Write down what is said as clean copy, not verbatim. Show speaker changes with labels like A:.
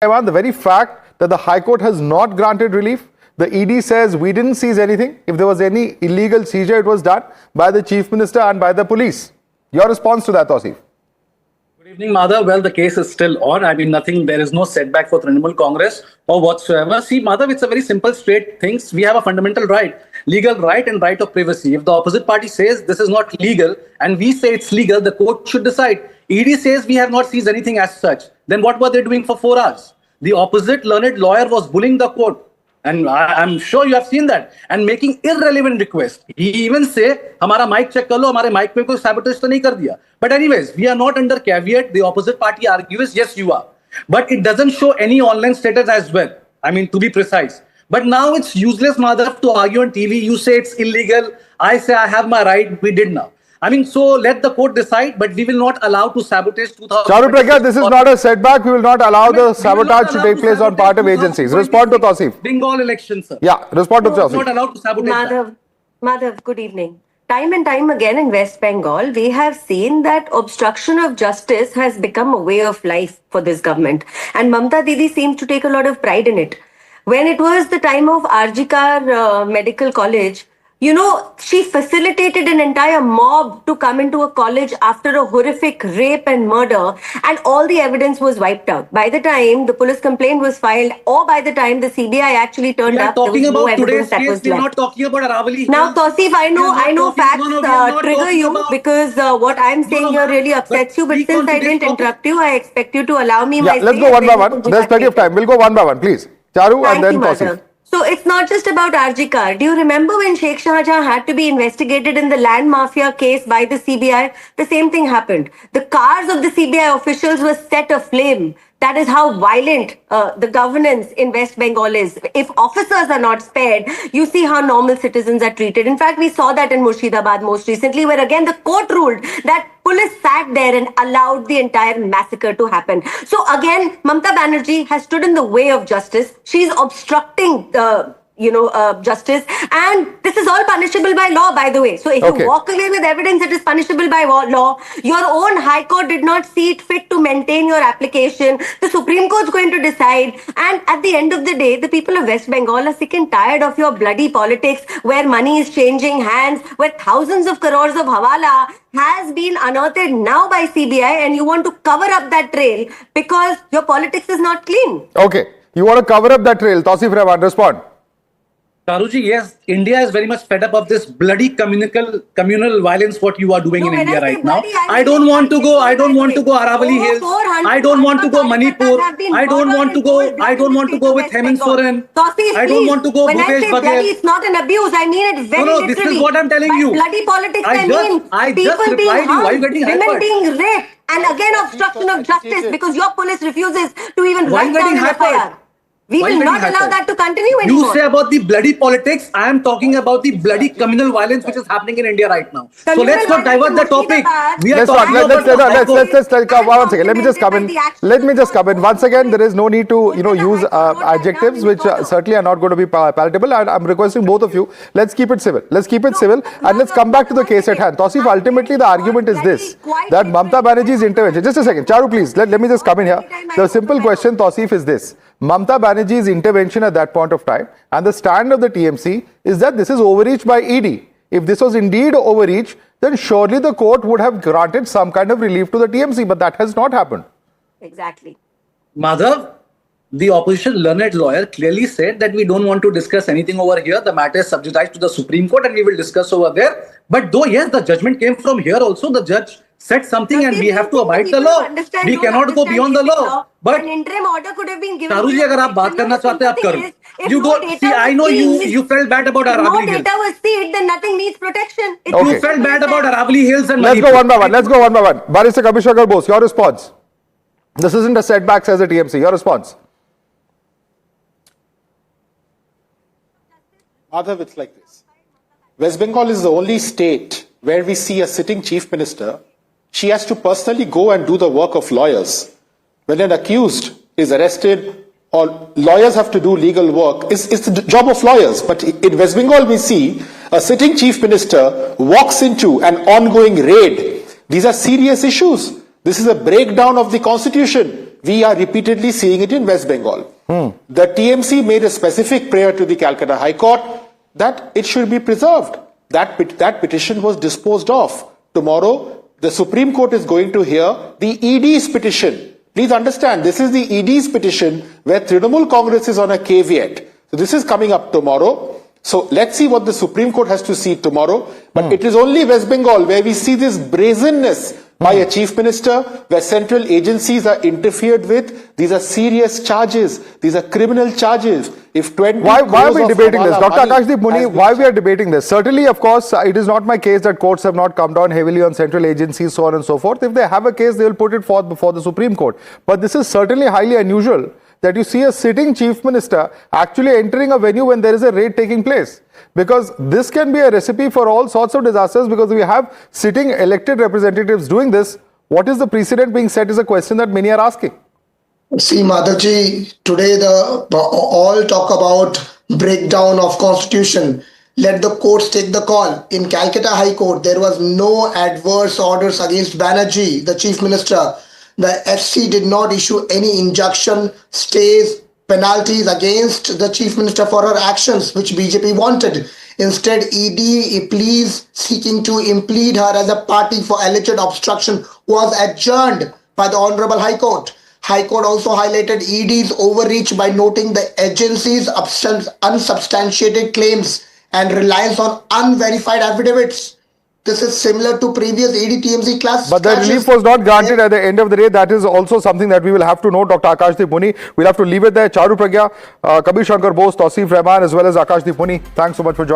A: The very fact that the High Court has not granted relief, the ED says we didn't seize anything. If there was any illegal seizure, it was done by the Chief Minister and by the police. Your response to that, Tausif?
B: Good evening, Madhav. Well, the case is still on. I mean, there is no setback for Trinamool Congress or whatsoever. See, Madhav, it's a very simple, straight things. We have a fundamental right, legal right and right of privacy. If the opposite party says this is not legal and we say it's legal, the court should decide. ED says we have not seized anything as such. Then what were they doing for 4 hours? The opposite learned lawyer was bullying the court. And I'm sure you have seen that. And making irrelevant requests. He even say, "Hamara mic check kar lo, hamare mic pe koi sabotage to nahi kar diya." But anyways, we are not under caveat. The opposite party argues, yes, you are. But it doesn't show any online status as well. I mean, to be precise. But now it's useless, Madhav, to argue on TV. You say it's illegal. I say I have my right. We did now. I mean, so let the court decide, but we will not allow to sabotage 2000.
A: Charu Pragya, this is not a setback. We will not allow the sabotage to take place on part of agencies. Respond to Tausif.
B: Bengal elections, sir.
A: Yeah, respond to Tausif.
B: Not allowed to sabotage.
C: Madhav, good evening. Time and time again in West Bengal, we have seen that obstruction of justice has become a way of life for this government. And Mamta Didi seems to take a lot of pride in it. When it was the time of RG Kar Medical College, you know, she facilitated an entire mob to come into a college after a horrific rape and murder, and all the evidence was wiped out. By the time the police complaint was filed, or by the time the CBI actually turned up, there was no evidence that was left.
B: We are not talking about Aravali.
C: Now, Tausif, I know facts trigger you because what I'm saying here really upsets you, but since I didn't interrupt you, I expect you to allow me my say.
A: Let's go one by one. There's plenty of time. We'll go one by one, please. Charu and then Tausif.
C: So it's not just about RG Kar. Do you remember when Sheikh Shahjahan had to be investigated in the land mafia case by the CBI? The same thing happened. The cars of the CBI officials were set aflame. That is how violent the governance in West Bengal is. If officers are not spared, you see how normal citizens are treated. In fact, we saw that in Murshidabad most recently, where again the court ruled that police sat there and allowed the entire massacre to happen. So again, Mamta Banerjee has stood in the way of justice. She's obstructing justice, and this is all punishable by law, by the way. So if you walk away with evidence, it is punishable by law. Your own High Court did not see it fit to maintain your application. The Supreme Court is going to decide, and at the end of the day, the people of West Bengal are sick and tired of your bloody politics, where money is changing hands, where thousands of crores of hawala has been unearthed now by CBI, and you want to cover up that trail because your politics is not clean.
A: Okay, you want to cover up that trail. Tausif Rehman, respond.
B: Charuji, yes, India is very much fed up of this bloody communal violence what you are doing in India right now. I don't want to go Aravali Hills. I don't want to go Manipur. I don't want to go with Hemant Soren. I don't want to go Bhupesh Baghel.
C: It's not an abuse. I mean it very literally.
B: This is what I'm telling you.
C: Bloody politics, I mean people being harmed, women being raped, and again obstruction of justice because your police refuses to even write down an FIR. We will not allow that to continue anymore.
B: You say about the bloody politics, I am talking about the bloody communal violence which is happening in India right now. So let's not divert the topic.
A: Let's one second. Let me just come in. Once again, there is no need to use adjectives which certainly are not going to be palatable. And I'm requesting both of you, let's keep it civil. And let's come back to the case at hand. Tausif, ultimately the argument is this, that Mamta Banerjee's intervention. Just a second. Charu, please, let me just come in here. The simple question, Tausif, is this. Mamta Banerjee's intervention at that point of time and the stand of the TMC is that this is overreach by ED. If this was indeed overreach, then surely the court would have granted some kind of relief to the TMC, but that has not happened.
C: Exactly.
B: Madhav, the opposition learned lawyer clearly said that we don't want to discuss anything over here. The matter is subjudized to the Supreme Court and we will discuss over there. But though, yes, the judgment came from here also, the judge said something and we have to abide the law. We cannot go beyond the law. But
C: an interim order could have been given.
B: Charuji, agar aap baat karna chahte hain, aap karo. You go, see, I know you felt bad about Aravali Hills.
C: If no data was seized, then nothing needs protection.
B: You felt bad about Aravali Hills and
A: Let's go one by one. Barrister Kabishwagar Bose, your response. This isn't a setback, says the TMC. Your response.
D: Madhav, it's like this. West Bengal is the only state where we see a sitting chief minister. She has to personally go and do the work of lawyers. When an accused is arrested or lawyers have to do legal work, it's the job of lawyers. But in West Bengal, we see a sitting chief minister walks into an ongoing raid. These are serious issues. This is a breakdown of the constitution. we are repeatedly seeing it in West Bengal. The TMC made a specific prayer to the Calcutta High Court that it should be preserved. That petition was disposed of. Tomorrow, the Supreme Court is going to hear the ED's petition. Please understand, this is the ED's petition where Trinamool Congress is on a caveat. So this is coming up tomorrow. So let's see what the Supreme Court has to see tomorrow. But it is only West Bengal where we see this brazenness by a chief minister, where central agencies are interfered with. These are serious charges. These are criminal charges. If 20
A: Why are
D: crores
A: we
D: of
A: debating this?
D: Hawala
A: Dr.
D: money
A: Akashdeep Muni,
D: has been
A: why we are debating this? Certainly, of course, it is not my case that courts have not come down heavily on central agencies, so on and so forth. If they have a case, they will put it forth before the Supreme Court. But this is certainly highly unusual that you see a sitting chief minister actually entering a venue when there is a raid taking place. Because this can be a recipe for all sorts of disasters, because we have sitting elected representatives doing this. What is the precedent being set is a question that many are asking.
E: See, Madhavji, today all talk about breakdown of constitution. Let the courts take the call. In Calcutta High Court, there was no adverse orders against Banerjee, the chief minister. The FC did not issue any injunction, stays, penalties against the chief minister for her actions, which BJP wanted. Instead, ED pleas seeking to implead her as a party for alleged obstruction was adjourned by the Honorable High Court. High Court also highlighted ED's overreach by noting the agency's unsubstantiated claims and reliance on unverified affidavits. This is similar to previous ED-TMC class.
A: But the relief was not granted at the end of the day. That is also something that we will have to know. Dr. Akashdeep Muni, we'll have to leave it there. Charu Pragya, Kabir Shankar Bose, Tausif Rahman, as well as Akashdeep Muni. Thanks so much for joining.